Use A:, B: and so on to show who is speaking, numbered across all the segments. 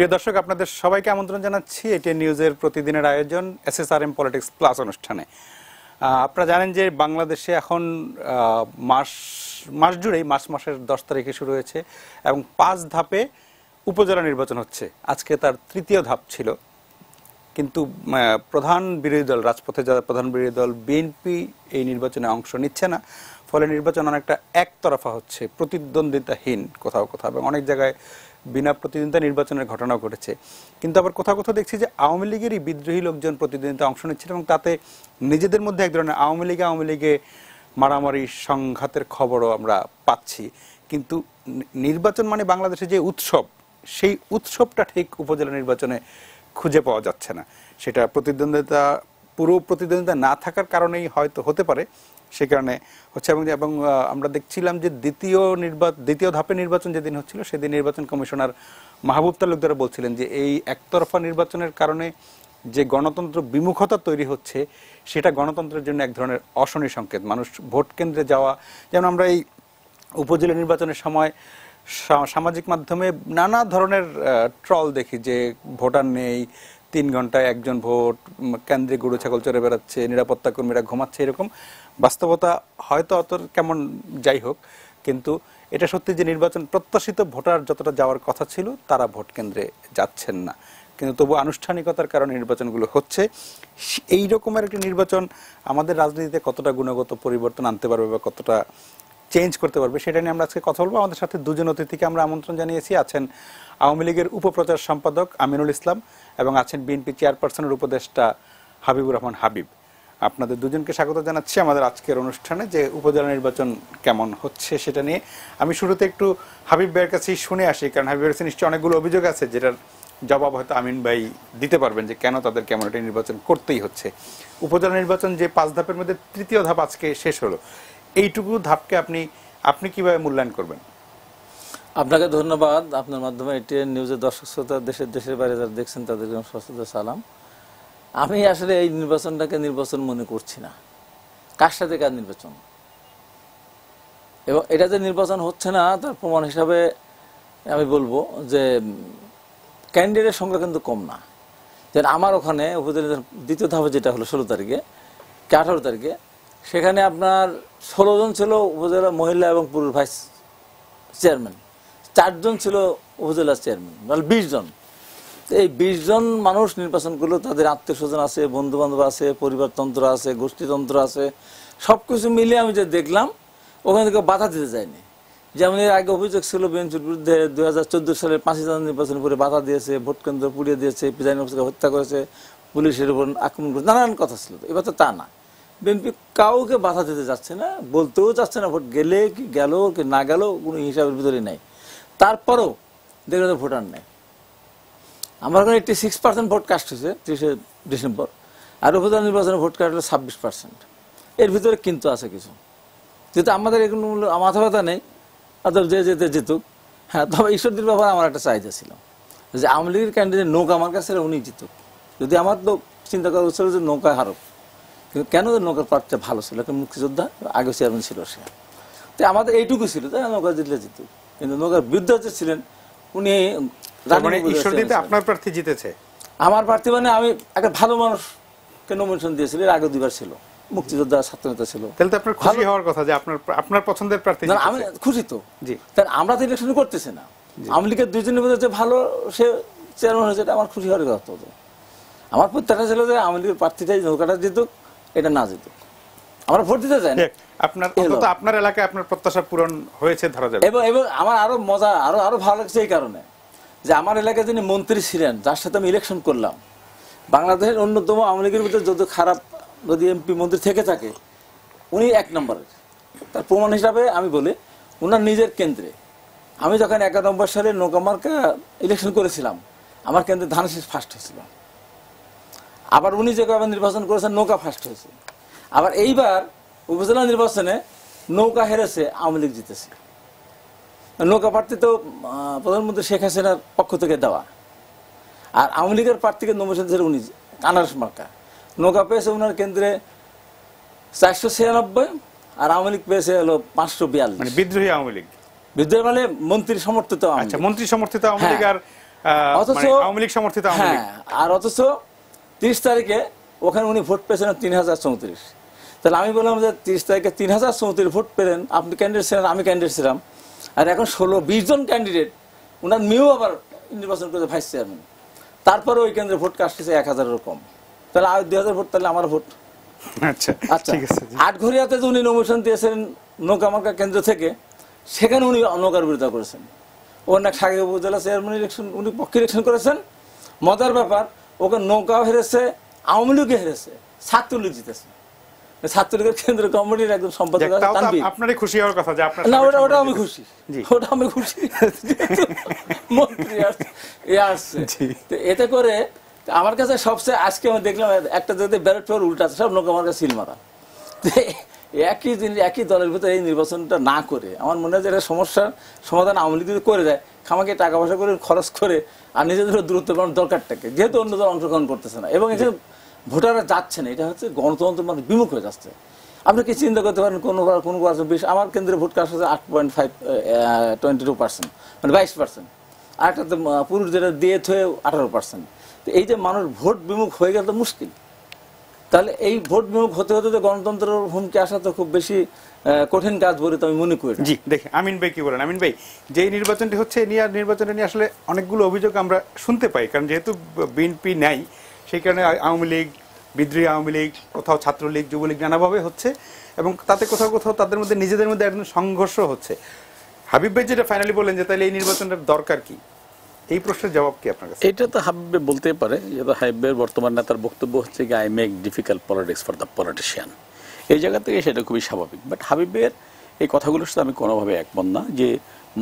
A: প্রিয় দর্শক, আপনাদের সবাইকে আমন্ত্রণ জানাচ্ছি এটিএন নিউজের প্রতিদিনের আয়োজন এসএসআরএম পলিটিক্স প্লাস অনুষ্ঠানে। আপনারা জানেন যে বাংলাদেশে এখন মাস জুড়েই মার্চ মাসের 10 তারিখে শুরু হয়েছে এবং 5 ধাপে উপজেলা নির্বাচন হচ্ছে। আজকে তার তৃতীয় ধাপ ছিল, কিন্তু প্রধান বিরোধী দল, রাজপথে যারা প্রধান বিরোধী দল বিএনপি এই নির্বাচনে অংশ নিচ্ছে না, ফলে নির্বাচন অনেকটা একতরফা হচ্ছে, প্রতিদ্বন্দ্বিতাহীন কোথাও কোথাও, এবং অনেক জায়গায় বিনা প্রতিদ্বন্দ্বিতা নির্বাচনের ঘটনাও ঘটেছে। কিন্তু আবার কোথাও কোথাও দেখছি যে আওয়ামী লীগেরই বিদ্রোহী লোকজন প্রতিদ্বন্দ্বিতা অংশ নিচ্ছিল এবং তাতে নিজেদের মধ্যে এক ধরনের আওয়ামী লীগে মারামারি সংঘাতের খবরও আমরা পাচ্ছি। কিন্তু নির্বাচন মানে বাংলাদেশে যে উৎসব, সেই উৎসবটা ঠিক উপজেলা নির্বাচনে খুঁজে পাওয়া যাচ্ছে না। সেটা পুরো প্রতিদ্বন্দ্বিতা না থাকার কারণেই হয়তো হতে পারে, সে কারণে হচ্ছে। এবং আমরা দেখছিলাম যে দ্বিতীয় ধাপে নির্বাচন যেদিন হচ্ছিল, সেদিন নির্বাচন কমিশনার মাহবুব তালুকদার বলছিলেন যে এই একতরফা নির্বাচনের কারণে যে গণতন্ত্র বিমুখতা তৈরি হচ্ছে, সেটা গণতন্ত্রের জন্য এক ধরনের অশনি সংকেত। মানুষ ভোট কেন্দ্রে যাওয়া, যেমন আমরা এই উপজেলা নির্বাচনের সময় সামাজিক মাধ্যমে নানা ধরনের ট্রল দেখি যে ভোটার নেই, 3 ঘন্টায় একজন ভোট, কেন্দ্রে গরু ছাগল চড়ে বেড়াচ্ছে, নিরাপত্তা কর্মীরা ঘুমাচ্ছে, এরকম বাস্তবতা হয়তো অত কেমন যাই হোক, কিন্তু এটা সত্যি যে নির্বাচন প্রত্যাশিত ভোটার যতটা যাওয়ার কথা ছিল তারা ভোট কেন্দ্রে যাচ্ছেন না, কিন্তু তবু আনুষ্ঠানিকতার কারণে নির্বাচনগুলো হচ্ছে। এই রকমের একটি নির্বাচন আমাদের রাজনীতিতে কতটা গুণগত পরিবর্তন আনতে পারবে বা কতটা চেঞ্জ করতে পারবে, সেটা নিয়ে আমরা আজকে কথা বলবো। আমাদের সাথে দুজন অতিথিকে আমরা আমন্ত্রণ জানিয়েছি। আছেন আওয়ামী লীগের উপপ্রচার সম্পাদক আমিনুল ইসলাম এবং আছেন বিএনপি চেয়ারপারসনের উপদেষ্টা হাবিবুর রহমান হাবিব। আপনাদের দুজনকে স্বাগত জানাচ্ছি আমাদের আজকের অনুষ্ঠানে। যে উপজেলা নির্বাচন কেমন হচ্ছে সেটা নিয়ে আমি শুরুতে একটু হাবিব ভাইয়ের কাছেই শুনে আসি, কারণ হাবিব ভাইয়ের কাছে নিশ্চয়ই অনেকগুলো অভিযোগ আছে যেটার জবাব হয়তো আমিন ভাই দিতে পারবেন যে কেন তাদের কেমন একটা নির্বাচন করতেই হচ্ছে। উপজেলা নির্বাচন যে 5 ধাপের মধ্যে তৃতীয় ধাপ আজকে শেষ হলো, এইটুকু ধাপকে আপনি কিভাবে মূল্যায়ন করবেন?
B: আপনাকে ধন্যবাদ। আপনার মাধ্যমে এটিএন নিউজের দর্শক শ্রোতা, দেশের বাইরে যারা দেখছেন তাদের জন্য সশ্রদ্ধ সালাম। আমি আসলে এই নির্বাচনটাকে নির্বাচন মনে করছি না। কার সাথে কার নির্বাচন, এবং এটা যে নির্বাচন হচ্ছে না তার প্রমাণ হিসাবে আমি বলবো যে ক্যান্ডিডেটের সংখ্যা কিন্তু কম না। যেন আমার ওখানে উপজেলা দ্বিতীয় ধাপে যেটা হলো 16 তারিখে কি 18 তারিখে, সেখানে আপনার 16 জন ছিল উপজেলা মহিলা এবং পুরুষ ভাইস চেয়ারম্যান, 4 জন ছিল উপজেলা চেয়ারম্যান, মানে 20 জন। এই 20 জন মানুষ নির্বাচন করলো, তাদের আত্মীয় স্বজন আছে, বন্ধু বান্ধব আছে, পরিবারতন্ত্র আছে, গোষ্ঠীতন্ত্র আছে, সবকিছু মিলিয়ে আমি যে দেখলাম ওখানে থেকে বাধা দিতে যায়নি। যেমন এর আগে অভিযোগ ছিল বিএনপির বিরুদ্ধে 2014 সালের 5ই জানুয়ারি নির্বাচন করে বাধা দিয়েছে, ভোট কেন্দ্র পুড়িয়ে দিয়েছে, প্রিজাইডিং অফিসারকে হত্যা করেছে, পুলিশের উপর আক্রমণ করেছে, নানান কথা ছিল। এবার তো তা না, বিএনপি কাউকে বাধা দিতে যাচ্ছে না, বলতেও চাচ্ছে না ভোট গেলে কি গেল কি না গেল কোনো হিসাবের ভিতরে নাই। তারপরেও দেখলে তো ভোটার নেই। আমার ওখানে 86% ভোট কাস্ট হয়েছে 30শে ডিসেম্বর, আর উপজেলা নির্বাচনে ভোট কাস্ট হলো 26%। এর ভিতরে কিন্তু আছে কিছু, যেহেতু আমাদের এগুলো মাথা ব্যথা নেই, অর্থাৎ যে যেতে জিতুক। হ্যাঁ, তবে ঈশ্বরদীর ব্যাপারে আমার একটা চাহিদা ছিল যে আওয়ামী লীগের ক্যান্ডিডেট নৌকা আমার কাছে উনি জিতুক। যদি আমার তো চিন্তা করা হচ্ছিল যে নৌকায় হারুক, কিন্তু কেন নৌকার প্রার্থীটা ভালো ছিল, একটা মুক্তিযোদ্ধা, আগে চেয়ারম্যান ছিল সে। তো আমাদের এইটুকু ছিল যে নৌকা জিতলে জিতুক, কিন্তু নৌকার বিরুদ্ধে যে ছিলেন উনি।
A: আপনার প্রার্থী জিতেছে?
B: আমার প্রার্থী মানে আমি একটা ভালো মানুষকে নমিনেশন দিয়েছিল, এর আগে 2বার ছিল, মুক্তিযোদ্ধা, ছাত্রনেতা ছিল।
A: তাহলে তো আপনার খুশি হওয়ার কথা যে আপনার পছন্দের প্রার্থী।
B: আমি খুশি তো, জি। তাই আমরা তো ইলেকশন করতেছি না, আওয়ামী লীগের 2 জনের মধ্যে যে ভালো সে চেয়ারম্যান হয়েছে, এটা আমার খুশি হওয়ার কথা হতো। আমার প্রত্যাশা ছিল যে আওয়ামী লীগের প্রার্থীটাই নৌকাটা জিতুক, এটা না জিতুক। আমরা ভোট দিতে চাই না।
A: আপনার এলাকায় আপনার প্রত্যাশা পূরণ হয়েছে ধরা যাবে।
B: এবং আমার আরো মজা, আরো ভালো লাগছে এই কারণে যে আমার এলাকায় যিনি মন্ত্রী ছিলেন, যার সাথে আমি ইলেকশন করলাম, বাংলাদেশের অন্যতম আওয়ামী লীগের ভিতরে যত খারাপ যদি এমপি মন্ত্রী থেকে থাকে, উনি 1 নম্বরের। তার প্রমাণ হিসাবে আমি বলি, উনার নিজের কেন্দ্রে আমি যখন 91 সালে নৌকামার্কা ইলেকশন করেছিলাম, আমার কেন্দ্রে ধানশীষ ফার্স্ট হয়েছিল। আবার উনি যে কবে নির্বাচন করেছেন নৌকা ফার্স্ট হয়েছে। আবার এইবার উপজেলা নির্বাচনে নৌকা হেরেছে, আওয়ামী লীগ জিতেছে। নৌকা প্রার্থী তো প্রধানমন্ত্রী শেখ হাসিনার পক্ষ থেকে দেওয়া, আর আওয়ামী লীগের প্রার্থীকে নমিনেশন দিয়েছে উনি, আনারস মার্কা। নৌকা পেয়েছে উনার কেন্দ্রে 496, আর আওয়ামী লীগ পেয়েছে হলো 542।
A: বিদ্রোহী আওয়ামী লীগ,
B: বিদ্রোহী মানে মন্ত্রী সমর্থিত,
A: মন্ত্রী সমর্থিত আওয়ামী লীগ আর
B: অথচ
A: আওয়ামী লীগ সমর্থিত আওয়ামী লীগ।
B: হ্যাঁ, আর অথচ 30 তারিখে ওখানে উনি ভোট পেয়েছেন 3034। তাহলে আমি বললাম যে 30 তারিখে 3034 ভোট পেলেন, আপনি ক্যান্ডিডেট ছিলেন, আমি ক্যান্ডিডেট ছিলাম, আর এখন 16-20 জন ক্যান্ডিডেট, ওনার মেয়েও আবার নির্বাচন করে ভাইস চেয়ারম্যান, তারপরে ওই কেন্দ্রে ভোট কাটতেছে 1000-এরও কম। তাহলে আর 2000 ভোট, তাহলে আমার ভোট।
A: আচ্ছা
B: আচ্ছা,
A: ঠিক আছে।
B: আটঘরিয়াতে যে উনি নমিনেশন দিয়েছেন নৌকামার্কা কেন্দ্র থেকে, সেখানে উনি নৌকার বিরোধিতা করেছেন। ওর না সাগর উপজেলা চেয়ারম্যান ইলেকশন উনি পক্ষে ইলেকশন করেছেন। মজার ব্যাপার, ওকে নৌকাও হেরেছে, আওয়ামী লীগও হেরেছে, ছাত্রলীগ জিতেছে। ছাত্রলীগের কেন্দ্র কমিটির একজন সম্পাদক আছে তানভীর।
A: আপনারই খুশি হওয়ার কথা যে আপনার
B: না, ওটা আমি খুশি, ওটা আমি খুশি মন্ত্রী আসছে। তো এতে করে আমার কাছে সবচেয়ে আজকে আমি দেখলাম একটা যদি ব্যালট পেপার উল্টা আছে, সব নৌকামার্কা সিল মারা। একই জিনিস, একই দলের ভিতরে এই নির্বাচনটা না করে আমার মনে হয় যে এটা সমস্যার সমাধান আওয়ামী লীগ যদি করে দেয়, খামাকে টাকা পয়সা করে খরচ করে আর নিজেদের দূরত্ব বাড়ানোর দরকারটাকে, যেহেতু অন্য দল অংশগ্রহণ করতেছে না এবং এখানে ভোটাররা যাচ্ছে না, এটা হচ্ছে গণতন্ত্র মানে বিমুখ হয়ে যাচ্ছে। আপনি কি চিন্তা করতে পারেন, কোনো বেশ, আমার কেন্দ্রে ভোট কাস্ট হচ্ছে 8.22%, মানে 22%, আর একটা পুরুষ যেটা দিয়ে থয়ে 18%। তো এই যে মানুষ ভোট বিমুখ হয়ে গেলে তো মুশকিল। তাহলে এই ভোট বিমুখ হতে হতে গণতন্ত্রের হুমকি আসা তো খুব বেশি কঠিন কাজ বলে তো আমি মনে করি।
A: জি, দেখি আমিন ভাই কি বলেন। আমিন ভাই, যে নির্বাচনটি হচ্ছে নির্বাচনটা নিয়ে আসলে অনেকগুলো অভিযোগ আমরা শুনতে পাই, কারণ যেহেতু বিএনপি নাই সেই কারণে আওয়ামী লীগ, বিদ্রোহী আওয়ামী লীগ, কোথাও ছাত্রলীগ, যুবলীগ নানাভাবে হচ্ছে এবং তাতে কোথাও কোথাও তাদের মধ্যে নিজেদের মধ্যে একদম সংঘর্ষ হচ্ছে। হাবিব ভাই যেটা ফাইনালি বলেন যে তাহলে এই নির্বাচনটার দরকার কি, এই প্রশ্নের জবাব কি আপনার কাছে?
C: এটা তো হাবিব বলতে পারে, যেহেতু হাবিবের বর্তমান নেতার বক্তব্য হচ্ছে কি I make difficult politics for the politician, এই জায়গা থেকে সেটা খুবই স্বাভাবিক। বাট হাবিবের এই কথাগুলোর সাথে আমি কোনোভাবে একমত না যে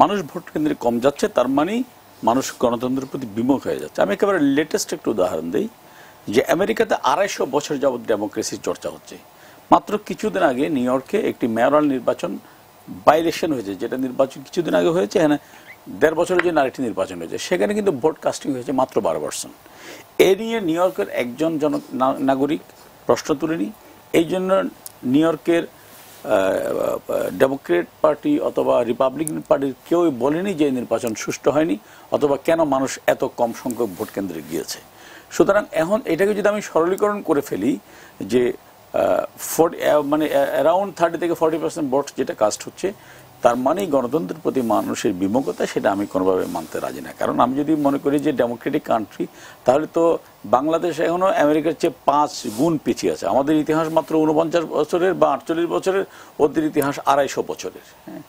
C: মানুষ ভোট কেন্দ্রে কম যাচ্ছে তার মানেই মানুষ গণতন্ত্রের প্রতি বিমুখ হয়ে যাচ্ছে। আমি একেবারে লেটেস্ট একটু উদাহরণ দিই, যে আমেরিকাতে 250 বছর যাবৎ ডেমোক্রেসির চর্চা হচ্ছে। মাত্র কিছুদিন আগে নিউ ইয়র্কে একটি মেয়রাল নির্বাচন বাই ইলেকশন হয়েছে, যেটা নির্বাচন কিছুদিন আগে হয়েছে, এখানে 1.5 বছরের জন্য আরেকটি নির্বাচন হয়েছে, সেখানে কিন্তু ভোট কাস্টিং হয়েছে মাত্র 12%। এ নিয়ে নিউ ইয়র্কের একজন নাগরিক প্রশ্ন তুলেনি। এই জন্য নিউ ইয়র্কের ডেমোক্রেট পার্টি অথবা রিপাবলিকান পার্টির কেউই বলেনি যে নির্বাচন সুষ্ঠু হয়নি অথবা কেন মানুষ এত কম সংখ্যক ভোট কেন্দ্রে গিয়েছে। সুতরাং এখন এটাকে যদি আমি সরলীকরণ করে ফেলি যে মানে অ্যারাউন্ড 30 থেকে 40% ভোট যেটা কাস্ট হচ্ছে, তার মানেই গণতন্ত্রের প্রতি মানুষের বিমুখতা, সেটা আমি কোনোভাবে মানতে রাজি না। কারণ আমি যদি মনে করি যে ডেমোক্রেটিক কান্ট্রি, তাহলে তো বাংলাদেশ এখনও আমেরিকার চেয়ে 5 গুণ পিছিয়ে আছে। আমাদের ইতিহাস মাত্র 49 বছরের বা 48 বছরের, ওদের ইতিহাস 250 বছরের। হ্যাঁ,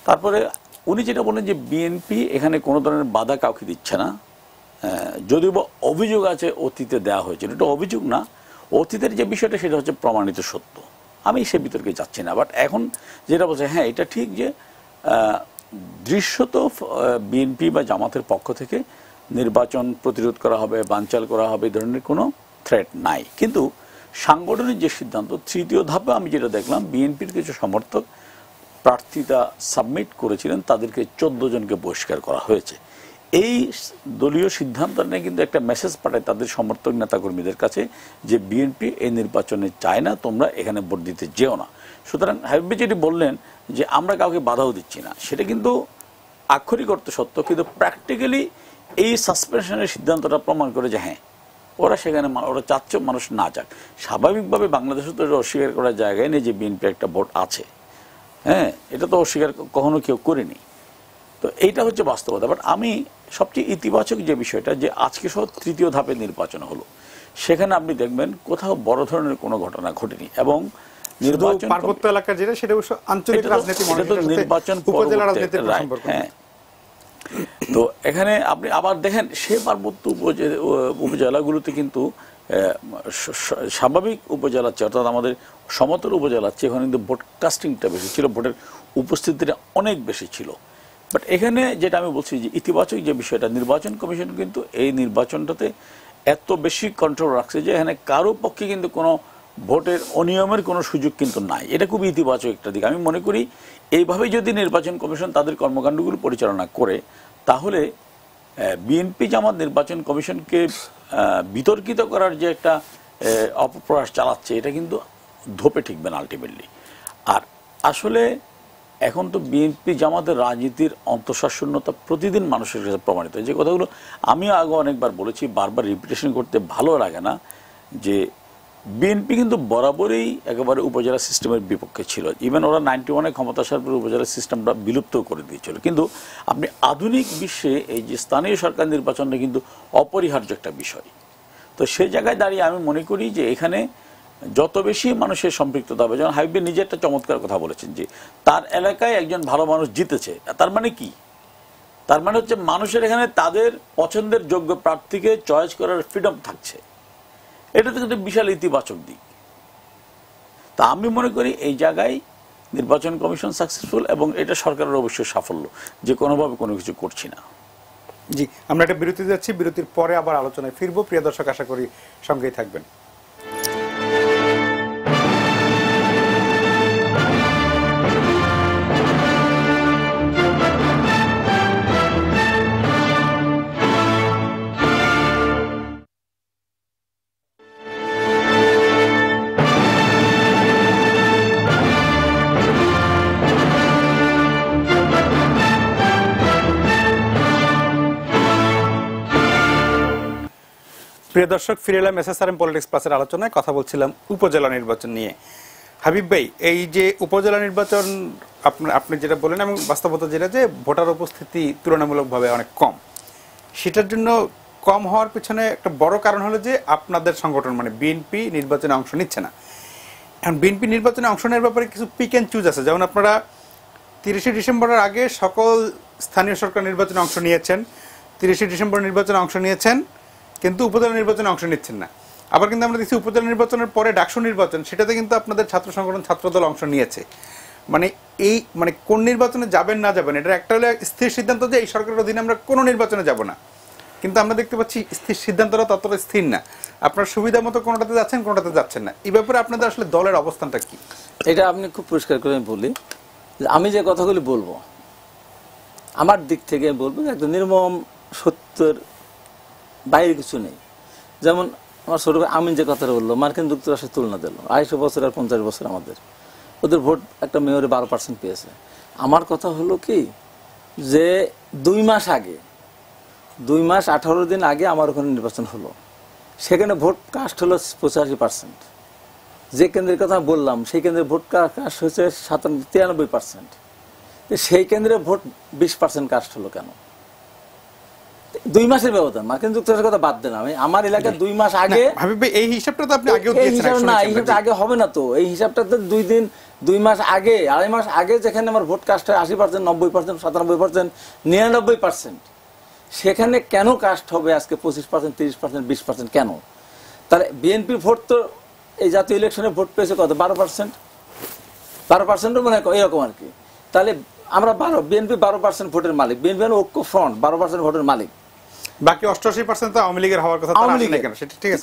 C: তারপরে উনি যেটা বলেন যে বিএনপি এখানে কোনো ধরনের বাধা কাউকে দিচ্ছে না, যদিও বা অভিযোগ আছে অতীতে দেওয়া হয়েছিল, এটা অভিযোগ না, অতীতের যে বিষয়টা সেটা হচ্ছে প্রমাণিত সত্য, আমি সে বিতর্কে যাচ্ছি না। বাট এখন যেটা বলছে, হ্যাঁ এটা ঠিক যে দৃশ্যত বিএনপি বা জামাতের পক্ষ থেকে নির্বাচন প্রতিরোধ করা হবে, বানচাল করা হবে, এই ধরনের কোনো থ্রেট নাই। কিন্তু সাংগঠনিক যে সিদ্ধান্ত, 3য় ধাপে আমি যেটা দেখলাম, বিএনপির কিছু সমর্থক প্রার্থিতা সাবমিট করেছিলেন, তাদেরকে 14 জনকে বহিষ্কার করা হয়েছে। এই দলীয় সিদ্ধান্ত নিয়ে কিন্তু একটা মেসেজ পাঠায় তাদের সমর্থক নেতাকর্মীদের কাছে যে বিএনপি এই নির্বাচনে চায় না, তোমরা এখানে ভোট দিতে যেও না। সুতরাং হাবিব যেটি বললেন যে আমরা কাউকে বাধাও দিচ্ছি না, সেটা কিন্তু আক্ষরিক অর্থে সত্য, কিন্তু প্র্যাকটিক্যালি এই সাসপেনশনের সিদ্ধান্তটা প্রমাণ করে যে হ্যাঁ ওরা সেখানে, ওরা চাচ্ছে মানুষ না যাক। স্বাভাবিকভাবে বাংলাদেশে তো এটা অস্বীকার করার জায়গায় নেই যে বিএনপি একটা ভোট আছে, হ্যাঁ, এটা তো অস্বীকার কখনো কেউ করেনি। তো এইটা হচ্ছে বাস্তবতা। বাট আমি সবচেয়ে ইতিবাচক যে বিষয়টা, যে আজকে সহ 3য় ধাপে নির্বাচন হলো, সেখানে আপনি দেখবেন কোথাও বড় ধরনের কোনো ঘটনা ঘটেনি এবং
A: নির্বাচন পার্বত্য এলাকা যেটা, সেটা অবশ্য আঞ্চলিক রাজনীতি,
C: নির্বাচন
A: উপজেলা রাজনীতির সম্পর্ক।
C: হ্যাঁ, তো এখানে আপনি আবার দেখেন সে পার্বত্য উপজেলাগুলোতে কিন্তু স্বাভাবিক উপজেলার চেয়ে, অর্থাৎ আমাদের সমতল উপজেলার চেয়ে ওখানে কিন্তু ভোট কাস্টিংটা বেশি ছিল, ভোটের উপস্থিতিটা অনেক বেশি ছিল। বাট এখানে যেটা আমি বলছি যে ইতিবাচক যে বিষয়টা, নির্বাচন কমিশন কিন্তু এই নির্বাচনটাতে এত বেশি কন্ট্রোল রাখছে যে এখানে কারো পক্ষে কিন্তু কোনো ভোটের অনিয়মের কোনো সুযোগ কিন্তু নাই। এটা খুব ইতিবাচক একটা দিক। আমি মনে করি এইভাবে যদি নির্বাচন কমিশন তাদের কর্মকাণ্ডগুলো পরিচালনা করে, তাহলে বিএনপি জামাত নির্বাচন কমিশনকে বিতর্কিত করার যে একটা অপপ্রয়াস চালাচ্ছে, এটা কিন্তু ধোপে ঠিকবে না আলটিমেটলি। আর আসলে এখন তো বিএনপি জামাতের রাজনীতির অন্তঃসারশূন্যতা প্রতিদিন মানুষের কাছে প্রমাণিত। যে কথাগুলো আমিও আগে অনেকবার বলেছি, বারবার রিপিটেশন করতে ভালো লাগে না, যে বিএনপি কিন্তু বরাবরই একেবারে উপজেলা সিস্টেমের বিপক্ষে ছিল। ইভেন ওরা 91-এ ক্ষমতা আসার পরে উপজেলা সিস্টেমটা বিলুপ্ত করে দিয়েছিল। কিন্তু আপনি আধুনিক বিশ্বে এই যে স্থানীয় সরকার নির্বাচনটা কিন্তু অপরিহার্য একটা বিষয়। তো সেই জায়গায় দাঁড়িয়ে আমি মনে করি যে এখানে যত বেশি মানুষের সম্পৃক্ততা হবে, যেমন হাবিব নিজে একটা চমৎকার কথা বলেছেন যে তার এলাকায় একজন ভালো মানুষ জিতেছে, তার মানে কি? তার মানে হচ্ছে মানুষের এখানে তাদের পছন্দের যোগ্য প্রার্থীকে চয়েস করার ফ্রিডম থাকছে। এটা তো একটা বিশাল ইতিবাচক দিক। তা আমি মনে করি এই জায়গায় নির্বাচন কমিশন সাকসেসফুল, এবং এটা সরকারের অবশ্যই সাফল্য যে কোনোভাবে কোনো কিছু করছি না।
A: জি, আমরা একটা বিরতি যাচ্ছি, বিরতির পরে আবার আলোচনায় ফিরবো। প্রিয় দর্শক, আশা করি সঙ্গেই থাকবেন। প্রিয় দর্শক, ফিরে এলাম এসএসআরএম পলিটিক্স প্লাসের আলোচনায়। কথা বলছিলাম উপজেলা নির্বাচন নিয়ে। হাবিব ভাই, এই যে উপজেলা নির্বাচন আপনি যেটা বলেন এবং বাস্তবতা যেটা, যে ভোটার উপস্থিতি তুলনামূলকভাবে অনেক কম, সেটার জন্য কম হওয়ার পিছনে একটা বড় কারণ হলো যে আপনাদের সংগঠন মানে বিএনপি নির্বাচনে অংশ নিচ্ছে না। এখন বিএনপি নির্বাচনে অংশ নেওয়ার ব্যাপারে কিছু পিক অ্যান্ড চুজ আছে। যেমন আপনারা 30শে ডিসেম্বরের আগে সকল স্থানীয় সরকার নির্বাচনে অংশ নিয়েছেন, 30শে ডিসেম্বর নির্বাচনে অংশ নিয়েছেন, কিন্তু উপজেলা নির্বাচনে অংশ নিচ্ছেন না। আবার কিন্তু আমরা দেখছি উপজেলা নির্বাচনের পরে ডাকসু নির্বাচন, সেটাতে কিন্তু আপনাদের ছাত্র সংগঠন ছাত্রদল অংশ নিয়েছে। মানে কোন নির্বাচনে যাবেন না যাবেন, এটা একটা হলে স্থির সিদ্ধান্ত যে এই সরকারের অধীনে আমরা কোনো নির্বাচনে যাব না, কিন্তু আমরা দেখতে পাচ্ছি স্থির সিদ্ধান্তটা ততটা স্থির না। আপনার সুবিধা মতো কোনোটাতে যাচ্ছেন, কোনোটাতে যাচ্ছেন না। এই ব্যাপারে আপনাদের আসলে দলের অবস্থানটা কি?
B: এটা আপনি খুব পরিষ্কার করে আমি বলি, আমি যে কথাগুলি বলবো আমার দিক থেকে বলবো একদম নির্মম সত্যের বাইরে কিছু নেই। যেমন আমার ছোট ভাই আমিন যে কথাটা বললো, মার্কিন যুক্তরাষ্ট্রের তুলনা দিল, 250 বছর আর 50 বছর আমাদের, ওদের ভোট একটা মেয়রে 12% পেয়েছে। আমার কথা হলো কি, যে 2 মাস আগে, 2 মাস 18 দিন আগে আমার ওখানে নির্বাচন হলো, সেখানে ভোট কাস্ট হলো 85%। যে কেন্দ্রের কথা বললাম সেই কেন্দ্রে ভোট কাস্ট হয়েছে 93%। সেই কেন্দ্রে ভোট 20% কাস্ট হলো কেন? 2 মাসের ব্যবধান। মার্কিন যুক্তরাষ্ট্রের কথা বাদ দেন, আমি আমার এলাকায় 2 মাস আগে,
A: এই হিসাবটা তো আপনি আগেও দিয়েছেন।
B: না, এই হিসাবটা আগে হবে না তো। এই হিসাবটা তো 2 মাস আগে, 2.5 মাস আগে, যেখানে আমার ভোট কাস্ট হয় 80%, 90%, 97%, 99%, সেখানে কেন কাস্ট হবে আজকে 25%, 30%, 20%? কেন? তাহলে বিএনপি ভোট তো এই জাতীয় ইলেকশনে ভোট পেয়েছে কত? 12%, মনে হয় এরকম আর কি। তাহলে আমরা বিএনপি 12% ভোটের মালিক, বিএনপি ঐক্য ফ্রন্ট 12% ভোটের মালিক,
A: বাকি 88% তো আওয়ামী লীগের হওয়ার কথা।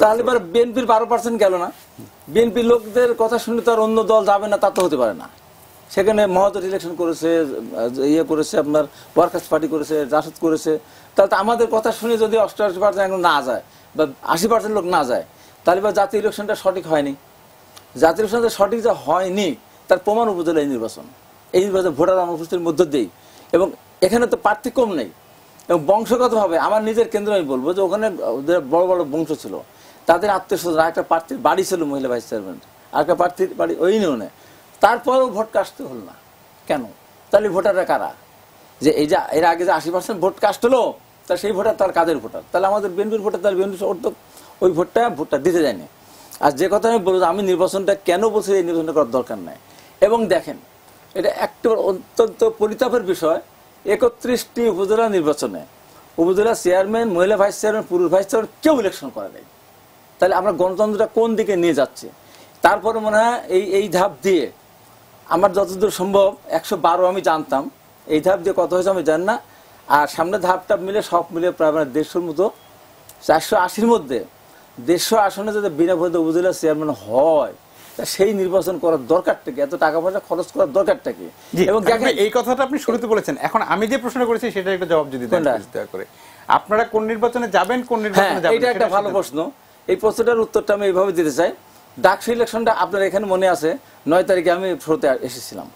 B: তাহলে বিএনপির 12% গেল না? বিএনপি লোকদের কথা শুনে তো আর অন্য দল যাবে না, তা তো হতে পারে না। সেখানে মহাজোট ইলেকশন করেছে, ইয়ে করেছে, আপনার ওয়ার্কার্স পার্টি করেছে, জাসদ করেছে। তাহলে তো আমাদের কথা শুনে যদি 88% এখন না যায় বা 80% লোক না যায়, তাহলে বা জাতীয় ইলেকশনটা সঠিক হয়নি। জাতীয় ইলেকশনটা সঠিক যা হয়নি তার প্রমাণ উপজেলা এই নির্বাচন। এই নির্বাচন ভোটার অনুপস্থিতির মধ্য দিয়েই, এবং এখানে তো প্রার্থী কম নেই। এবং বংশগতভাবে আমার নিজের কেন্দ্র আমি বলবো যে ওখানে বড় বড় বংশ ছিল, তাদের আত্মীয় স্বজন, একটা প্রার্থীর বাড়ি ছিল মহিলা ভাইস চেয়ারম্যান, আর একটা প্রার্থীর বাড়ি ওই ইউনিয়নে, তারপরেও ভোট কাস্ট হল না কেন? তাহলে ভোটাররা কারা? যে এই যে এর আগে যে 80% ভোট কাস্ট হলো, তা সেই ভোটার তার কাদের ভোটার? তাহলে আমাদের বিএনপির ভোটার, তাহলে বিএনপি ওই ভোটটা দিতে যায়নি। আর যে কথা আমি বলবো, আমি নির্বাচনটা কেন বলছি এই নির্বাচনটা করার দরকার নাই। এবং দেখেন, এটা একটা অত্যন্ত পরিতাপের বিষয়, 31টি উপজেলা নির্বাচনে উপজেলা চেয়ারম্যান, মহিলা ভাইস চেয়ারম্যান, পুরুষ ভাইস চেয়ারম্যান কেউ ইলেকশন করে নাই। তাহলে আমরা গণতন্ত্রটা কোন দিকে নিয়ে যাচ্ছে? তারপরে মনে হয় এই ধাপ দিয়ে আমার যতদূর সম্ভব 112 আমি জানতাম, এই ধাপ দিয়ে কত হয়েছে আমি জানি না। আর সামনে ধাপটা মিলে সব মিলে প্রায় 150-র মতো, 480-র মধ্যে 150 আসনে যদি বিনা ভোটে উপজেলা চেয়ারম্যান হয়, সেই নির্বাচন করার দরকারটা কি? এত টাকা পয়সা খরচ করার দরকারটা কি?
A: এবং এই কথাটা আপনি শুরুতে বলেছেন। এখন আমি যে প্রশ্ন করেছি সেটা একটা জবাব যদি দেন করে, আপনারা কোন নির্বাচনে যাবেন, কোন নির্বাচনে যাবেন?
B: এটা একটা ভালো প্রশ্ন। এই প্রশ্নটার উত্তরটা আমি এইভাবে দিতে চাই। ডাকসু ইলেকশনটা আপনার এখানে মনে আছে, 9 তারিখে আমি ফ্লোতে এসেছিলাম।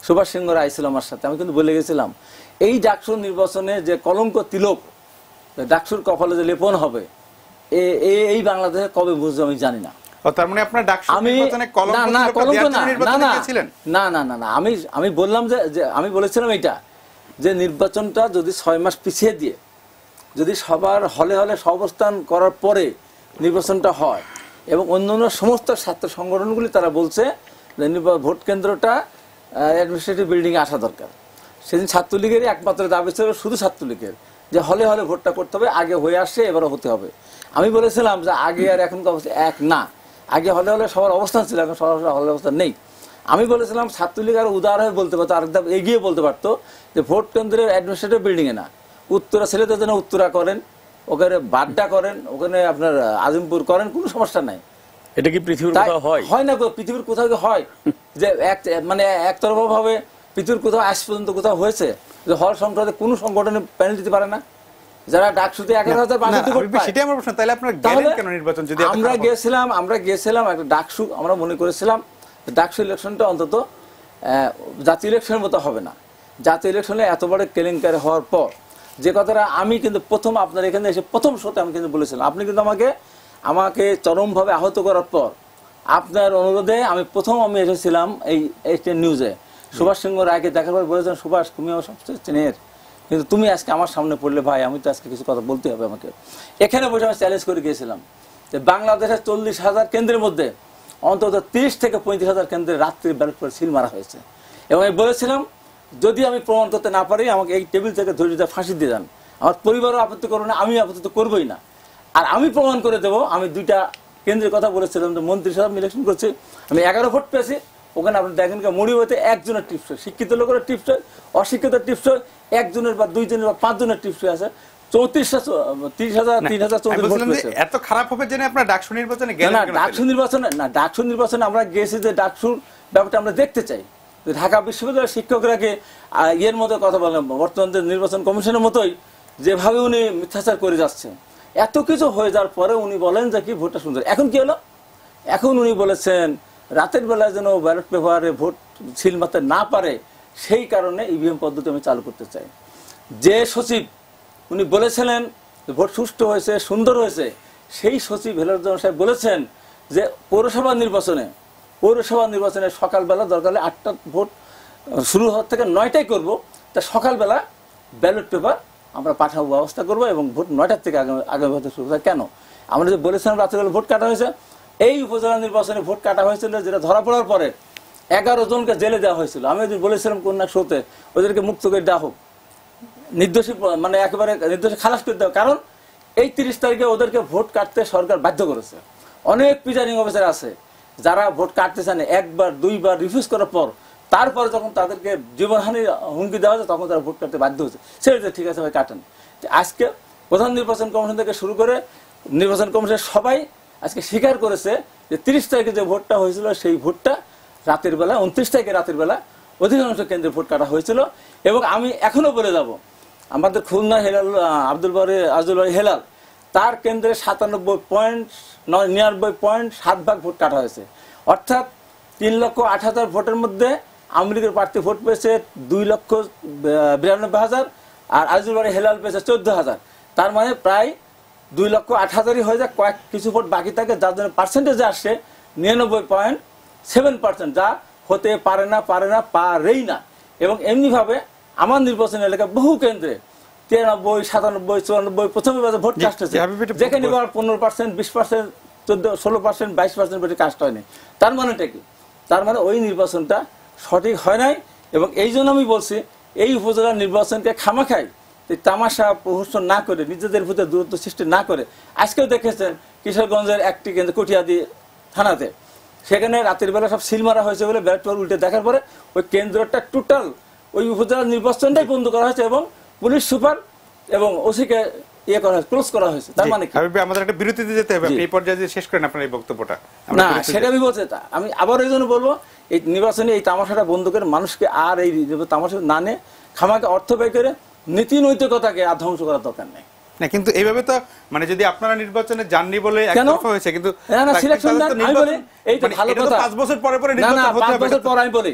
B: সুভাষ সিংহ রায় ছিল আমার সাথে, আমি কিন্তু বলে গেছিলাম এই ডাকসুর নির্বাচনে যে কলঙ্ক তিলক ডাকসুর কপালে যে লেপন হবে এই বাংলাদেশে কবে বুঝবো আমি জানি না।
A: তার মানে আপনার ডাকসু
B: আমি
A: নির্বাচনে কলঙ্ক দেওয়ার জন্য নির্বাচনে গিয়েছিলেন?
B: না, আমি বললাম যে আমি বলেছিলাম এটা যে নির্বাচনটা যদি 6 মাস পিছিয়ে দিয়ে যদি সবার হলে হলে সহাবস্থান করার পরে নির্বাচনটা হয় এবং অন্যান্য সমস্ত ছাত্র সংগঠনগুলি তারা বলছে যে ভোট কেন্দ্রটা অ্যাডমিনিস্ট্রেটিভ বিল্ডিং এ আসা দরকার। সেদিন ছাত্রলীগেরই একমাত্র দাবি ছিল, শুধু ছাত্রলীগের, যে হলে হলে ভোটটা করতে হবে, আগে হয়ে আসছে এবারও হতে হবে। আমি বলেছিলাম যে আগে আর এখনকার অবস্থা এক না, আগে হলে হলে সবার অবস্থান ছিল, এখন সবার হলে অবস্থান নেই। আমি বলেছিলাম ছাত্রলীগ আর উদার হয়ে বলতে পারতো, আরেক ধাপ এগিয়ে বলতে পারতো যে ভোট কেন্দ্রের অ্যাডমিনিস্ট্রেটিভ বিল্ডিং এ না, উত্তরা ছেলেদের জন্য উত্তরা করেন, ওখানে বাড্ডা করেন, ওখানে আপনার আজিমপুর করেন, কোনো সমস্যা নাই।
C: এটা কি পৃথিবীর কোথাও হয়?
B: হয় না, পৃথিবীর কোথাও কি হয় যে মানে একতরফা ভাবে পৃথিবীর কোথাও আজ পর্যন্ত কোথাও হয়েছে যে হল সংক্রান্তে কোনো সংগঠনে প্যানেল দিতে পারে না? যারা ডাকসুতে 11,500 ভোট পায়।
A: সেটাই আমার প্রশ্ন, তাহলে আপনারা গেলেন কেন নির্বাচন? যদি
B: আমরা গিয়েছিলাম একটা ডাকসু, আমরা মনে করেছিলাম ডাকসু ইলেকশনটা অন্তত জাতীয় ইলেকশনের মতো হবে না। জাতীয় ইলেকশনে এত বড় কেলেঙ্কারি হওয়ার পর যে কথাটা আমি কিন্তু প্রথম আপনার এখানে এসে প্রথম শোতে আমি কিন্তু বলেছিলাম, আপনি কিন্তু আমাকে চরমভাবে আহত করার পর আপনার অনুরোধে আমি এসেছিলাম এই নিউজে। সুভাষ সিংহ রায়কে দেখার পর বলেছেন, সুভাষ তুমি আমার সবচেয়ে চেনের, কিন্তু তুমি আজকে আমার সামনে পড়লে ভাই আমি তো আজকে কিছু কথা বলতে হবে আমাকে। এখানে বসে আমি চ্যালেঞ্জ করে গিয়েছিলাম যে বাংলাদেশের 40,000 কেন্দ্রের মধ্যে অন্তত 30 থেকে 35,000 কেন্দ্রে রাত্রি ব্যালট করে সিল মারা হয়েছে। এবং আমি বলেছিলাম যদি আমি প্রমাণ করতে না পারি আমাকে এই টেবিল থেকে ধরে ফাঁসি দিয়ে দেন, আমার পরিবারও আপত্তি করবো না, আমি আপত্তি তো করবোই না, আর আমি প্রমাণ করে দেবো। আমি 2টা কেন্দ্রের কথা বলেছিলাম যে মন্ত্রী সাহেব ইলেকশন করছে, আমি 11 ভোট পেয়েছি, ওখানে আপনি দেখেন মরিবতে একজনের টিপস হয়, শিক্ষিত লোকের টিপস হয়, অশিক্ষিত টিপস হয়, একজনের বা 2জনের বা 5জনের টিপস আছে। 30,000
A: এত খারাপ হবে জেনে আপনারা ডাকসু নির্বাচনে গেলেন কেন?
B: ডাকসু নির্বাচনে আমরা গেছি যে ডাকসুর ব্যাপারটা আমরা দেখতে চাই। ঢাকা বিশ্ববিদ্যালয়ের শিক্ষকরাকে এর মতো কথা বলেন, বর্তমান নির্বাচন কমিশনের মতোই যেভাবে উনি মিথ্যাচার করে যাচ্ছেন, এত কিছু হয়ে যাওয়ার পরে উনি বলেন যে কি ভোটটা সুন্দর। এখন কি হলো? এখন উনি বলেছেন রাতের বেলায় যেন ব্যালট পেপারে ভোট সিল মারতে না পারে, সেই কারণে ইভিএম পদ্ধতি আমি চালু করতে চাই। যে সচিব উনি বলেছিলেন ভোট সুষ্ঠু হয়েছে, সুন্দর হয়েছে, সেই সচিব হেলালুজ্জামান সাহেব বলেছেন যে পৌরসভা নির্বাচনে সকালবেলা দরকার হলে 8টা ভোট শুরু হওয়ার থেকে 9টায় করবো, তা সকালবেলা ব্যালট পেপার আমরা পাঠাবো, ব্যবস্থা করবো এবং ভোট 9টার থেকে আগামী বছর শুরু হয়। কেন? আমরা যে বলেছিলাম রাত্রিবেলা ভোট কাটা হয়েছে, এই উপজেলা নির্বাচনে ভোট কাটা হয়েছিল যেটা ধরা পড়ার পরে 11 জনকে জেলে দেওয়া হয়েছিল। আমি বলেছিলাম কন্যা শোতে ওদেরকে মুক্ত করে দেওয়া হোক, নির্দোষী মানে একেবারে নির্দোষী খালাস করে দেওয়া, কারণ এই 30 তারিখে ওদেরকে ভোট কাটতে সরকার বাধ্য করেছে। অনেক প্রিজাইডিং অফিসার আছে যারা ভোট কাটতে চান, 1বার 2বার রিফিউজ করার পর তারপরে যখন তাদেরকে জীবনহানির হুমকি দেওয়া হয়েছে তখন তারা ভোট কাটতে বাধ্য হয়েছে। সেটা ঠিক আছে ভাই কাটেন। আজকে প্রধান নির্বাচন কমিশন থেকে শুরু করে নির্বাচন কমিশন সবাই আজকে স্বীকার করেছে যে 30 তারিখে যে ভোটটা হয়েছিল সেই ভোটটা রাতের বেলা, 29 তারিখে রাতের বেলা অধিকাংশ কেন্দ্রে ভোট কাটা হয়েছিল। এবং আমি এখনো বলে যাব, আমাদের খুলনা আব্দুল বারী হেলাল তার কেন্দ্রে 99.7% ভোট কাটা হয়েছে। অর্থাৎ 3,08,000 ভোটের মধ্যে আওয়ামী লীগের প্রার্থী ভোট পেয়েছে 2,92,000 আর আব্দুল বারী হেলাল পেয়েছে 14,000। তার মানে প্রায় 2,08,000 হয়ে যায়, কিছু ভোট বাকি থাকে, যার জন্য পার্সেন্টেজে আসছে 99.7%, যা হতে পারেই না। এবং এমনিভাবে আমার নির্বাচন এলাকায় বহু কেন্দ্রে 93, 97, 94 প্রথমে ভোট কাস্ট হয়েছে, যেখানে 15%, 20%, 16%, 22% ভোটে কাস্ট হয়নি। তার মানেটা কি? তার মানে ওই নির্বাচনটা সঠিক হয় নাই। এবং এই জন্য আমি বলছি এই উপজেলার নির্বাচনকে খামাখাই তামাশা প্রহসন না করে, নিজেদের ভিতরে দূরত্ব সৃষ্টি না করে, আজকেও দেখেছেন কিশোরগঞ্জের একটি কেন্দ্র কটিয়াদি থানাতে, সেখানে রাতের বেলা সব সিল মারা হয়েছে বলে ব্যালট পেপার উল্টে দেখার পরে ওই কেন্দ্রটা টোটাল ওই উপজেলার নির্বাচনটাই বন্ধ করা হয়েছে এবং পুলিশ সুপার এবং ওসিকে ক্লোজ করা হয়েছে। তার মানে কি?
A: আমাদের একটা বিরতিতে যেতে হবে, আপনি এই পর্যায়ে শেষ করেন আপনার এই বক্তব্যটা।
B: না, সেটা আমি বলছি, আমি আবার এই জন্য বলবো এই নির্বাচনে এই তামাশাটা বন্ধ করে মানুষকে আর এই তামাশা না নিয়ে খামাকে অর্থ ব্যয় করে নীতি নৈতিকতাকে আর ধ্বংস করার দরকার নেই।
A: না, কিন্তু এইভাবে তো মানে যদি আপনারা নির্বাচনে জাননি বলে একতরফা হয়েছে, কিন্তু
B: সিলেকশন এই তো ভালো কথা।
A: 5 বছর পরে
B: নির্বাচন হতে হবে। 5 বছর পর আমি বলি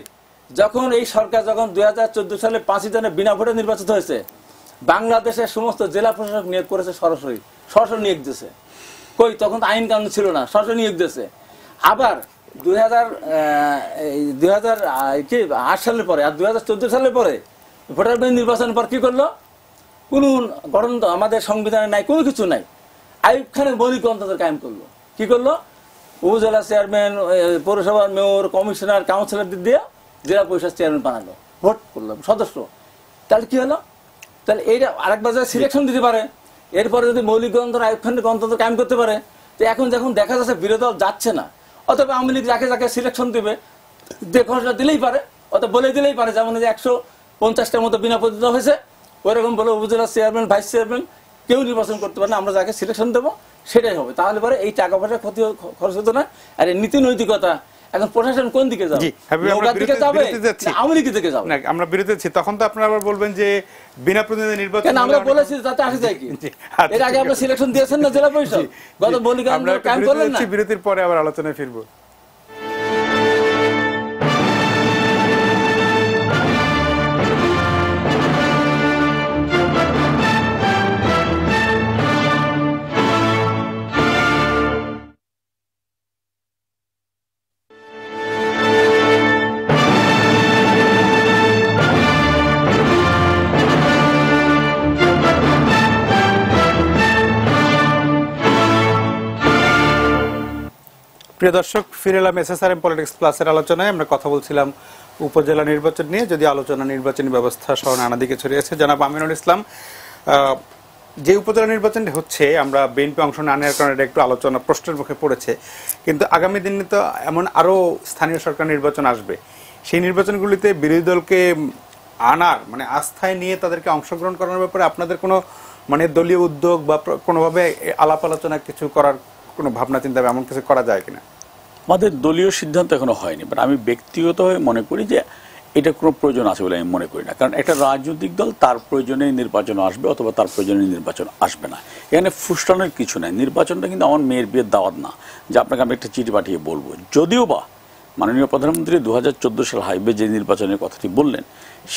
B: যখন এই সরকার যখন 2014 সালে 5 জনে বিনা ভোটে নির্বাচিত হয়েছে, বাংলাদেশের সমস্ত জেলা প্রশাসক নিয়োগ করেছে, সরাসরি নিয়োগ দিয়েছে। কই তখন তো আইন কানুন ছিল না, সরাসরি নিয়োগ দিয়েছে। আবার 2008 সালের পরে আর 2014 সালের পরে ভোটার নির্বাচনের পর কি করলো? কোন গঠন আমাদের সংবিধানে নাই, কোনো কিছু নাই। আইয়ুব খানের মৌলিক গণতন্ত্র কায়েম করলো। কি করলো? উপজেলা চেয়ারম্যান, পৌরসভার মেয়র, কমিশনার, কাউন্সিলর দিয়ে জেলা পরিষদ চেয়ারম্যান বানালো, ভোট করলো সদস্য। তাহলে কি হলো? তাহলে এইটা আরেকবার সিলেকশন দিতে পারে। এরপরে যদি মৌলিক গণতন্ত্র, আইয়ুব খানের গণতন্ত্র কায়েম করতে পারে, তো এখন যখন দেখা যাচ্ছে বিরোধী দল যাচ্ছে না, অথবা আওয়ামী লীগ যাকে যাকে সিলেকশন দিবে যে ঘোষণা দিলেই পারে, অথবা বলে দিলেই পারে, যেমন 150টার মতো বিনা প্রতিদ্বন্দ্বিতা হয়েছে, ওইরকম বলে উপজেলা চেয়ারম্যান, ভাইস চেয়ারম্যান কেউ নির্বাচন করতে পারে না, আমরা যাকে সিলেকশন দেবো সেটাই হবে। তাহলে পরে এই টাকা পয়সা ক্ষতি খরচ হতো না। আর এই নীতি নৈতিকতা এখন প্রশাসন কোন দিকে যাবে? নৌকার দিকে যাবে, আওয়ামী লীগের দিকে যাবে?
A: আমরা বিরতি দিচ্ছি, তখন তো আপনারা আবার বলবেন যে বিনা প্রতিনিধি নির্বাচন।
B: আমরা বলেছি তাতে আসে যায় কি? এর আগে আপনারা সিলেকশন দিয়েছেন না জেলা পরিষদ, গত মৌলিক কায়েম করলেন না।
A: বিরতির পরে আবার আলোচনায় ফিরবো। প্রিয় দর্শক, ফিরে এলাম এসএসআরএম পলিটিক্স প্লাসের আলোচনায়। আমরা কথা বলছিলাম উপজেলা নির্বাচন নিয়ে, যদি আলোচনা নির্বাচনী ব্যবস্থা সহ নানা দিকে ছড়িয়েছে। জনাব আমিনুল ইসলাম, যে উপজেলা নির্বাচনটি হচ্ছে, আমরা বিএনপি অংশ না নেওয়ার কারণে একটু আলোচনা প্রশ্নের মুখে পড়েছে, কিন্তু আগামী দিনে তো এমন আরও স্থানীয় সরকার নির্বাচন আসবে। সেই নির্বাচনগুলিতে বিরোধী দলকে আনার মানে আস্থায় নিয়ে তাদেরকে অংশগ্রহণ করানোর ব্যাপারে আপনাদের কোনো মানে দলীয় উদ্যোগ বা কোনোভাবে আলাপ আলোচনা কিছু করার কোনো ভাবনা চিন্তা এমন কিছু করা যায় কিনা?
C: আমাদের দলীয় সিদ্ধান্ত এখনো হয়নি, বাট আমি ব্যক্তিগতভাবে মনে করি যে এটা কোনো প্রয়োজন আছে বলে আমি মনে করি না। কারণ একটা রাজনৈতিক দল তার প্রয়োজনে নির্বাচন আসবে অথবা তার প্রয়োজনে নির্বাচন আসবে না, এখানে ফুসটানোর কিছু নাই। নির্বাচনটা কিন্তু আমার মেয়ের বিয়ের দাওয়াত না যে আপনাকে আমি একটা চিঠি পাঠিয়ে বলবো। যদিও বা মাননীয় প্রধানমন্ত্রী 2014 সাল হাইবে যে নির্বাচনের কথাটি বললেন,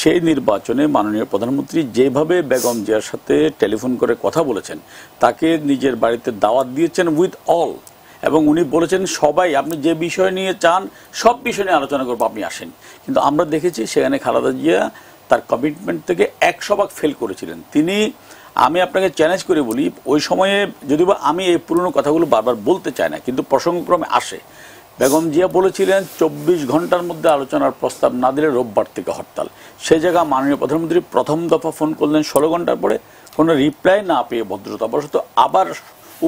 C: সেই নির্বাচনে মাননীয় প্রধানমন্ত্রী যেভাবে বেগম জিয়ার সাথে টেলিফোন করে কথা বলেছেন, তাকে নিজের বাড়িতে দাওয়াত দিয়েছেন উইথ অল, এবং উনি বলেছেন সবাই আপনি যে বিষয় নিয়ে চান সব বিষয় নিয়ে আলোচনা করবো, আপনি আসেন। কিন্তু আমরা দেখেছি সেখানে খালেদা জিয়া তার কমিটমেন্ট থেকে 100 ভাগ ফেল করেছিলেন। তিনি, আমি আপনাকে চ্যালেঞ্জ করে বলি, ওই সময়ে যদিও আমি এই পুরনো কথাগুলো বারবার বলতে চাই না, কিন্তু প্রসঙ্গক্রমে আসে। বেগম জিয়া বলেছিলেন 24 ঘন্টার মধ্যে আলোচনার প্রস্তাব না দিলে রোববার থেকে হরতাল। সেই জায়গায় মাননীয় প্রধানমন্ত্রী প্রথম দফা ফোন করলেন 16 ঘন্টার পরে, কোনো রিপ্লাই না পেয়ে ভদ্রতাবশত আবার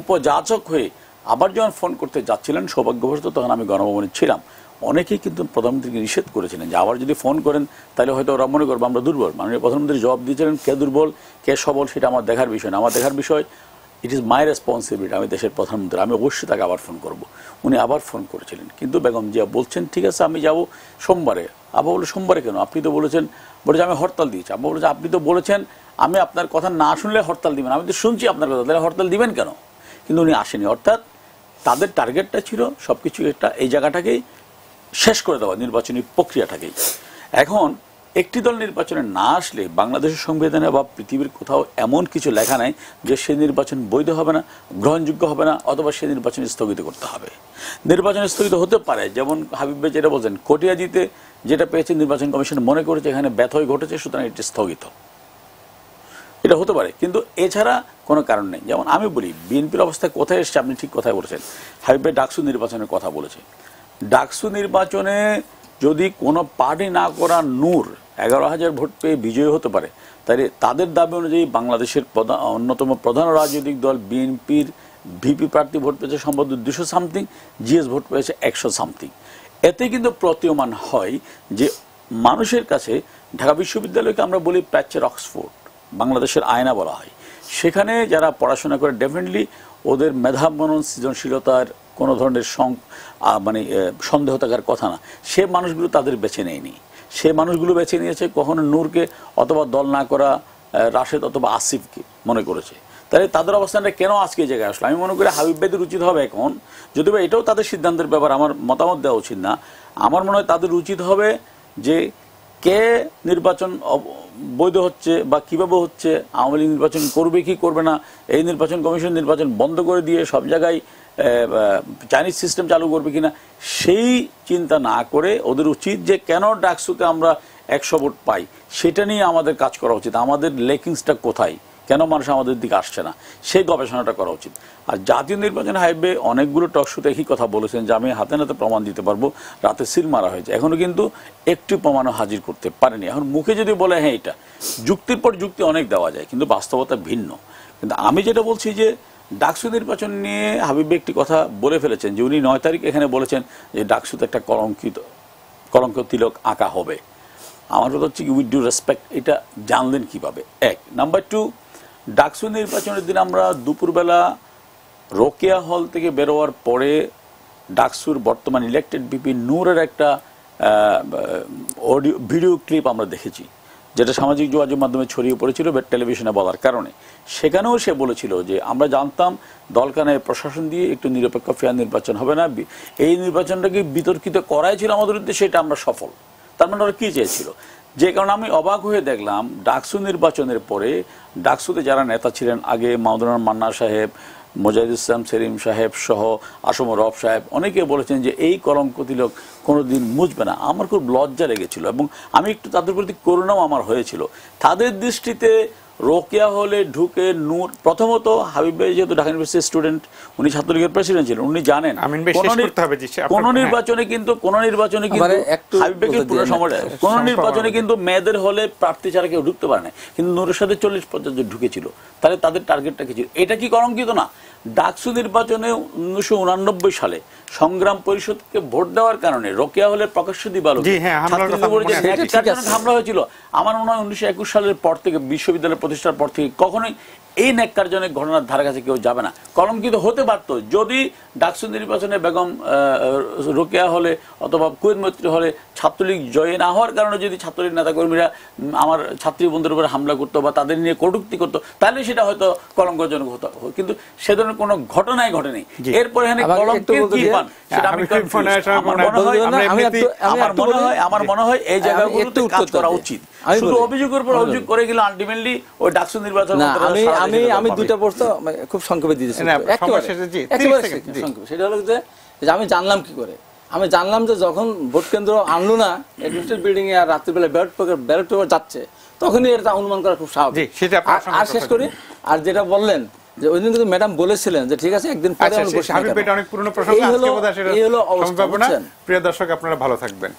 C: উপযাচক হয়ে আবার যখন ফোন করতে যাচ্ছিলেন, সৌভাগ্যবশত তখন আমি গণভবনে ছিলাম, অনেকেই কিন্তু প্রধানমন্ত্রীকে নিষেধ করেছিলেন যে আবার যদি ফোন করেন তাহলে হয়তো ওরা মনে করবো আমরা দুর্বল। মাননীয় প্রধানমন্ত্রী জবাব দিয়েছিলেন, কে দুর্বল কে সবল সেটা আমার দেখার বিষয় না, আমার দেখার বিষয় ইট ইজ মাই রেসপন্সিবিলিটি, আমি দেশের প্রধানমন্ত্রী, আমি অবশ্যই তাকে আবার ফোন করব। উনি আবার ফোন করেছিলেন, কিন্তু বেগম জিয়া বলছেন ঠিক আছে আমি যাব সোমবারে। আবার বলে সোমবারে কেন, আপনি তো বলেছেন, বলেছে আমি হরতাল দিয়েছি। আবার বলেছে আপনি তো বলেছেন আমি আপনার কথা না শুনলে হরতাল দিবেন, আমি তো শুনছি আপনার কথা, তাহলে হরতাল দিবেন কেন? কিন্তু উনি আসেনি। অর্থাৎ তাদের টার্গেটটা ছিল সবকিছু একটা এই জায়গাটাকেই শেষ করে দেওয়া, নির্বাচনী প্রক্রিয়াটাকেই। এখন একটি দল নির্বাচনে না আসলে বাংলাদেশের সংবিধানে বা পৃথিবীর কোথাও এমন কিছু লেখা নাই যে সে নির্বাচন বৈধ হবে না, গ্রহণযোগ্য হবে না, অথবা সে নির্বাচন স্থগিত করতে হবে। নির্বাচন স্থগিত হতে পারে, যেমন হাবিব ভাই যেটা বলছেন, কটিয়াদিতে যেটা পেয়েছে নির্বাচন কমিশন মনে করেছে এখানে ব্যথই ঘটেছে, সুতরাং এটি স্থগিত, এটা হতে পারে। কিন্তু এছাড়া কোনো কারণ নেই। যেমন আমি বলি বিএনপির অবস্থা কোথায় এসছে, আপনি ঠিক কথাই বলেছেন। হাবিব ভাই ডাকসু নির্বাচনের কথা বলেছে। ডাকসু নির্বাচনে যদি কোনো পার্টি না করা নূর 11,000 ভোট পেয়ে বিজয়ী হতে পারে, তাহলে তাদের দাবি অনুযায়ী বাংলাদেশের অন্যতম প্রধান রাজনৈতিক দল বিএনপির ভিপি প্রার্থী ভোট পেয়েছে সম্ভবত 200 সামথিং, জিএস ভোট পেয়েছে 100 সামথিং। এতে কিন্তু প্রতীয়মান হয় যে মানুষের কাছে ঢাকা বিশ্ববিদ্যালয়কে আমরা বলি প্রাচ্যের অক্সফোর্ড, বাংলাদেশের আয়না বলা হয়। সেখানে যারা পড়াশোনা করে ডেফিনেটলি ওদের মেধা মনন সৃজনশীলতার কোনো ধরনের সন্দেহ থাকার কথা না, সে মানুষগুলো তাদের বেছে নেয়নি। সে মানুষগুলো বেছে নিয়েছে কখনো নূরকে অথবা দল না করা রাশেদ অথবা আসিফকে মনে করেছে। তাহলে তাদের অবস্থানটা কেন আজকে এই জায়গায় আসলো? আমি মনে করি হাবিব ভাইদের উচিত হবে এখন, যদিও এটাও তাদের সিদ্ধান্তের ব্যাপার, আমার মতামত দেওয়া উচিত না, আমার মনে হয় তাদের উচিত হবে যে কে নির্বাচন বৈধ হচ্ছে বা কিভাবে হচ্ছে, আওয়ামী লীগ নির্বাচন করবে কি করবে না, এই নির্বাচন কমিশন নির্বাচন বন্ধ করে দিয়ে সব জায়গায় চাইনিজ সিস্টেম চালু করবে কিনা, সেই চিন্তা না করে ওদের উচিত যে কেন ডাকসুতে আমরা 100 ভোট পাই সেটা নিয়ে আমাদের কাজ করা উচিত। আমাদের লেকিংসটা কোথায়, কেন মানুষ আমাদের দিকে আসছে না, সেই গবেষণাটা করা উচিত। আর জাতীয় নির্বাচন হাইবে অনেকগুলো টকশোতে একই কথা বলেছেন যে আমি হাতে নাতে প্রমাণ দিতে পারবো রাতে সিল মারা হয়েছে, এখনো কিন্তু একটি প্রমাণও হাজির করতে পারেনি। এখন মুখে যদি বলে হ্যাঁ এটা, যুক্তির পর যুক্তি অনেক দেওয়া যায়, কিন্তু বাস্তবতা ভিন্ন। কিন্তু আমি যেটা বলছি যে ডাকসু নির্বাচন নিয়ে হাবিব একটি কথা বলে ফেলেছেন যে উনি 9 তারিখ এখানে বলেছেন যে ডাকসুতে একটা কলঙ্ক তিলক আঁকা হবে। আমার কথা হচ্ছে কি, উইথ ডিউ রেসপেক্ট, এটা জানলেন কিভাবে? এক নাম্বার 2, ডাকসু নির্বাচনের দিন আমরা দুপুরবেলা রোকেয়া হল থেকে বেরোয়ার পরে ডাকসুর বর্তমান ইলেক্টেড বিপি নূরের একটা অডিও ভিডিও ক্লিপ আমরা দেখেছি, যেটা সামাজিক যোগাযোগ মাধ্যমে ছড়িয়ে পড়েছিল টেলিভিশনে বলার কারণে। সেখানেও সে বলেছিল যে আমরা জানতাম দলকানে প্রশাসন দিয়ে একটু নিরপেক্ষ ফেয়ার নির্বাচন হবে না, এই নির্বাচনটাকে বিতর্কিত করাই ছিল আমাদের উদ্দেশ্যে, সেটা আমরা সফল। তার মানে ওরা কি চেয়েছিল? যে কারণে আমি অবাক হয়ে দেখলাম ডাকসু নির্বাচনের পরে ডাকসুতে যারা নেতা ছিলেন আগে, মাহমুদুর মান্না সাহেব, মোজাহিদুল ইসলাম সেলিম সাহেব সহ আসম রব সাহেব, অনেকে বলেছেন যে এই কলঙ্ক তিলক কোনোদিন মুছবে না। আমার খুব লজ্জা লেগেছিল এবং আমি একটু তাদের প্রতি করুণাও আমার হয়েছিল। তাদের দৃষ্টিতে রোকেয়া হলে ঢুকে নূর, প্রথমত হাবিব ভাই যেহেতু ঢাকা ইউনিভার্সিটির স্টুডেন্ট, উনি ছাত্রলীগের প্রেসিডেন্ট ছিলেন, উনি জানেন কোন নির্বাচনে কিন্তু হাবিব ভাইকে পুরো সময় কোন নির্বাচনে কিন্তু মেয়েদের হলে প্রার্থী ছাড়া কেউ ঢুকতে পারে না, কিন্তু নূরের সাথে 40-50 জন ঢুকেছিল। তাহলে তাদের টার্গেটটা কি ছিল? এটা কি কলঙ্কিত না? ডাকসু নির্বাচনে 1989 সালে সংগ্রাম পরিষদকে ভোট দেওয়ার কারণে রোকেয়া হলে প্রকাশ্য দিবালোকে হামলা হয়েছিল। আমার মনে হয় 1921 সালের পর থেকে, বিশ্ববিদ্যালয় প্রতিষ্ঠার পর থেকে কখনোই এই ন্যাক্কারজনক ঘটনার ধারে কাছে কেউ যাবে না। কলঙ্কিত হতে পারত যদি ডাকসু নির্বাচনে বেগম রোকেয়া হলে অথবা কুয়েত মৈত্রী হলে ছাত্রলীগ জয় না হওয়ার কারণে যদি ছাত্রলীগ নেতাকর্মীরা আমার ছাত্রী বন্ধুদের উপরে হামলা করতো বা তাদের নিয়ে কটূক্তি করতো, তাহলে সেটা হয়তো কলঙ্কজনক হতো, কিন্তু সে ধরনের কোনো ঘটনাই ঘটেনি। এরপরে কলঙ্কের কি পান সেটা আমি আমার মনে হয় এই জায়গাগুলোতে কাজ করা উচিত। শুধু অভিযোগের উপর অভিযোগ করে গেলে আলটিমেটলি ওই ডাকসু নির্বাচন।
B: আমি দুইটা প্রশ্ন খুব সংক্ষেপে দিতেছি, সেটা হলো যে আমি জানলাম কি করে? আমি জানলাম যে যখন ভোট কেন্দ্র আনলো না অ্যাডমিনিস্ট্রেটিভ বিল্ডিং এ, আর রাত্রিবেলা ব্যালট পেপার যাচ্ছে, তখনই এটা অনুমান করা খুব স্বাভাবিক। আর শেষ করি, আর যেটা বললেন যে ওই দিন কিন্তু ম্যাডাম বলেছিলেন যে ঠিক আছে একদিন পরে
A: অনেক পুরনো প্রসঙ্গ, এই হলো অবস্থা। প্রিয় দর্শক, আপনারা ভালো থাকবেন।